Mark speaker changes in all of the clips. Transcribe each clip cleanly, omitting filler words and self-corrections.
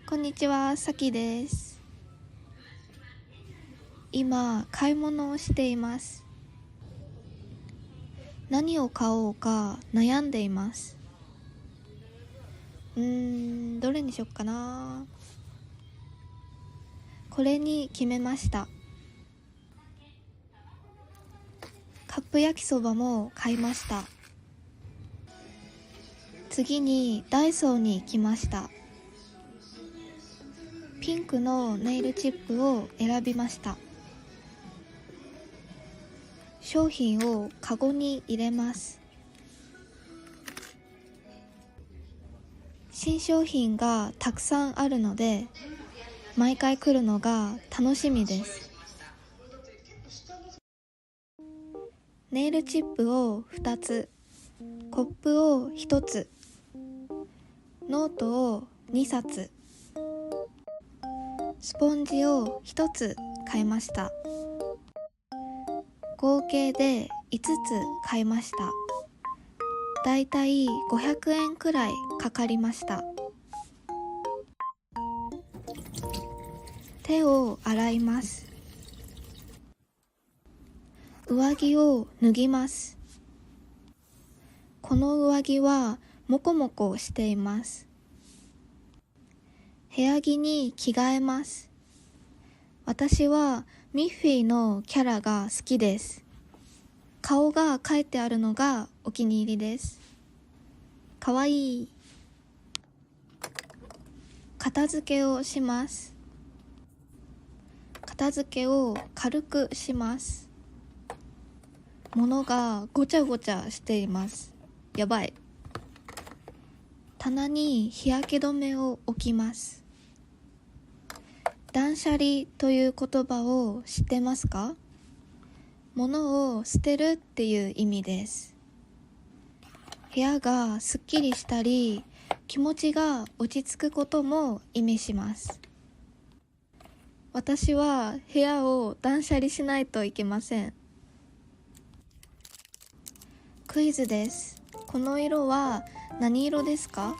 Speaker 1: こんにちは、さきです。今、買い物をしています。何を買おうか悩んでいます。どれにしよっかな。これに決めました。カップ焼きそばも買いました。次にダイソーに行きました。ピンクのネイルチップを選びました。商品をカゴに入れます。新商品がたくさんあるので、毎回来るのが楽しみです。ネイルチップを2つ、コップを1つ、ノートを2冊、スポンジを1つ買いました。合計で5つ買いました。だいたい500円くらいかかりました。手を洗います。上着を脱ぎます。この上着はモコモコしています。部屋着に着替えます。私はミッフィーのキャラが好きです。顔が描いてあるのがお気に入りです。かわいい。片付けをします。片付けを軽くします。物がごちゃごちゃしています。やばい。棚に日焼け止めを置きます。断捨離という言葉を知ってますか？物を捨てるっていう意味です。部屋がすっきりしたり、気持ちが落ち着くことも意味します。私は部屋を断捨離しないといけません。クイズです。この色は何色ですか？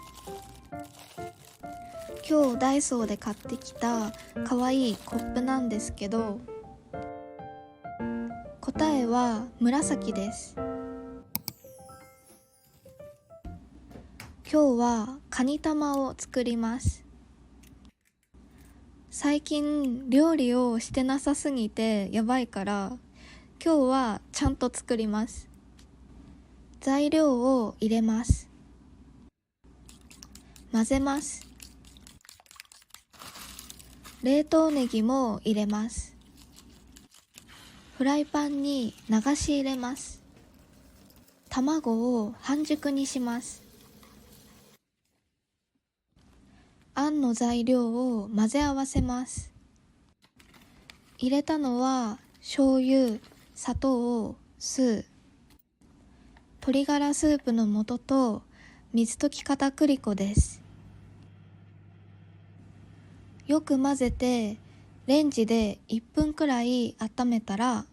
Speaker 1: 今日ダイソーで買ってきたかわいいコップなんですけど、答えは紫です。今日はカニ玉を作ります。最近料理をしてなさすぎてやばいから、今日はちゃんと作ります。材料を入れます。混ぜます。冷凍ネギも入れます。フライパンに流し入れます。卵を半熟にします。あんの材料を混ぜ合わせます。入れたのは醤油、砂糖、酢、鶏ガラスープの素と水溶き片栗粉です。よく混ぜてレンジで1分くらい温めたら、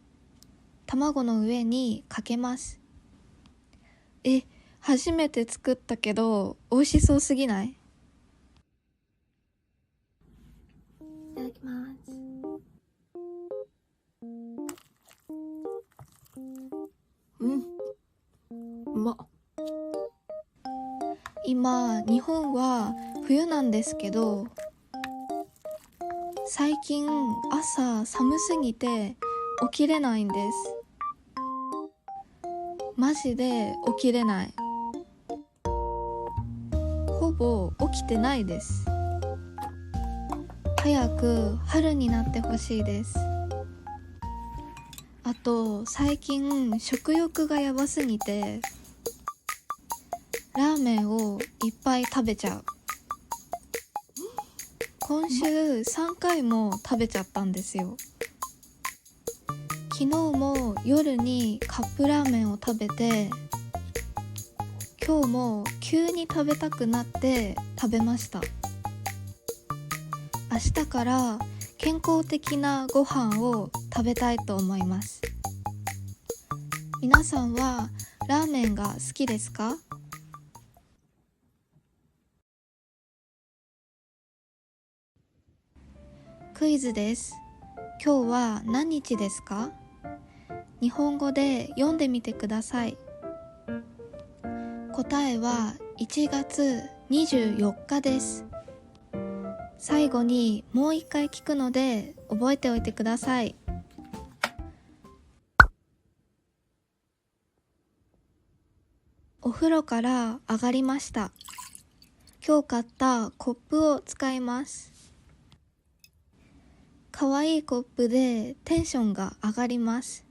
Speaker 1: 卵の上にかけます。初めて作ったけど美味しそうすぎない？いただきます。うまっ。今日本は冬なんですけど、最近朝寒すぎて起きれないんです。マジで起きれない。ほぼ起きてないです。早く春になってほしいです。あと最近食欲がやばすぎてラーメンをいっぱい食べちゃう。今週3回も食べちゃったんですよ。昨日も夜にカップラーメンを食べて、今日も急に食べたくなって食べました。明日から健康的なご飯を食べたいと思います。皆さんはラーメンが好きですか？クイズです。今日は何日ですか？日本語で読んでみてください。答えは1月24日です。最後にもう一回聞くので覚えておいてください。お風呂から上がりました。今日買ったコップを使います。かわいいコップでテンションが上がります。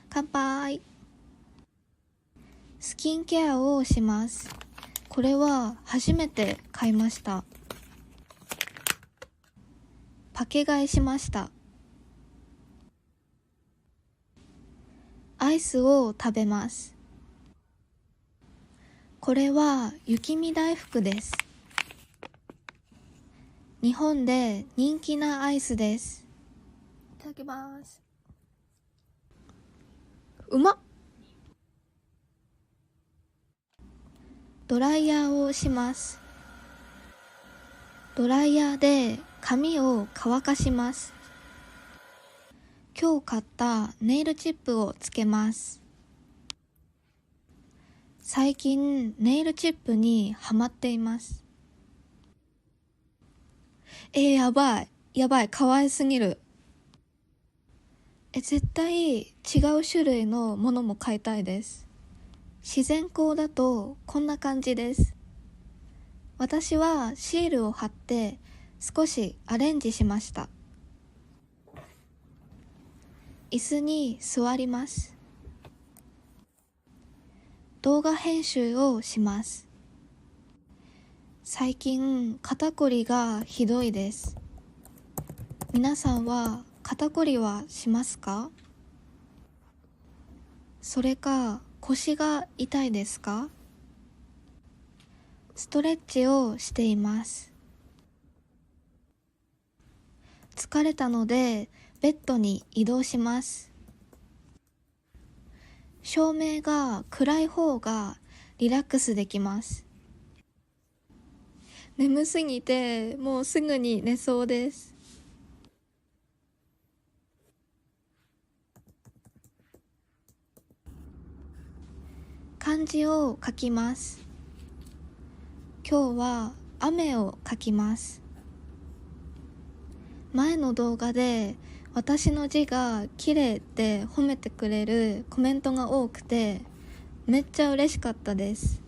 Speaker 1: 乾杯。スキンケアをします。これは初めて買いました。パケ買いしました。アイスを食べます。これは雪見大福です。日本で人気なアイスです。いただきます。うまっ。ドライヤーをします。ドライヤーで髪を乾かします。今日買ったネイルチップをつけます。最近ネイルチップにハマっています。やばい、可愛すぎる。絶対違う種類のものも買いたいです。自然光だとこんな感じです。私はシールを貼って少しアレンジしました。椅子に座ります。動画編集をします。最近肩こりがひどいです。皆さんは肩こりはしますか？それか腰が痛いですか？ストレッチをしています。疲れたのでベッドに移動します。照明が暗い方がリラックスできます。眠すぎてもうすぐに寝そうです。漢字を書きます。今日は雨を書きます。前の動画で私の字が綺麗って褒めてくれるコメントが多くてめっちゃ嬉しかったです。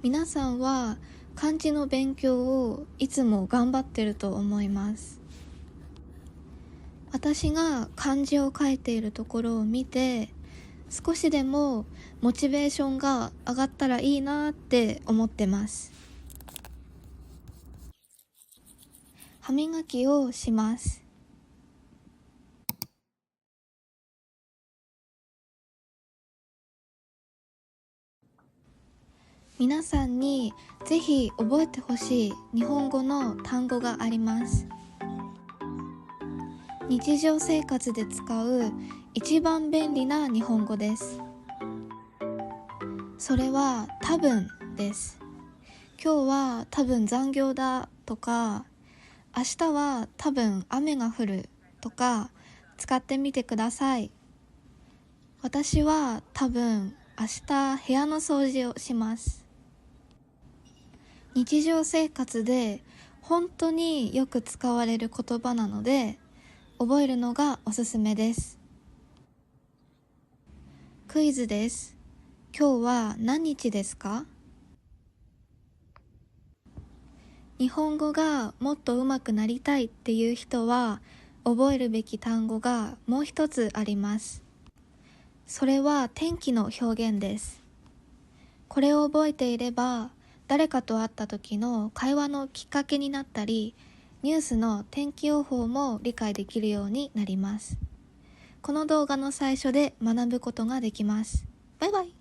Speaker 1: 皆さんは漢字の勉強をいつも頑張ってると思います。私が漢字を書いているところを見て少しでもモチベーションが上がったらいいなって思ってます。歯磨きをします。皆さんにぜひ覚えてほしい日本語の単語があります。日常生活で使う一番便利な日本語です。それは多分です。今日は多分残業だとか、明日は多分雨が降るとか使ってみてください。私は多分明日部屋の掃除をします。日常生活で本当によく使われる言葉なので覚えるのがおすすめです。クイズです。今日は何日ですか？日本語がもっと上手くなりたいっていう人は覚えるべき単語がもう一つあります。それは天気の表現です。これを覚えていれば誰かと会った時の会話のきっかけになったり、ニュースの天気予報も理解できるようになります。この動画の最初で学ぶことができます。バイバイ。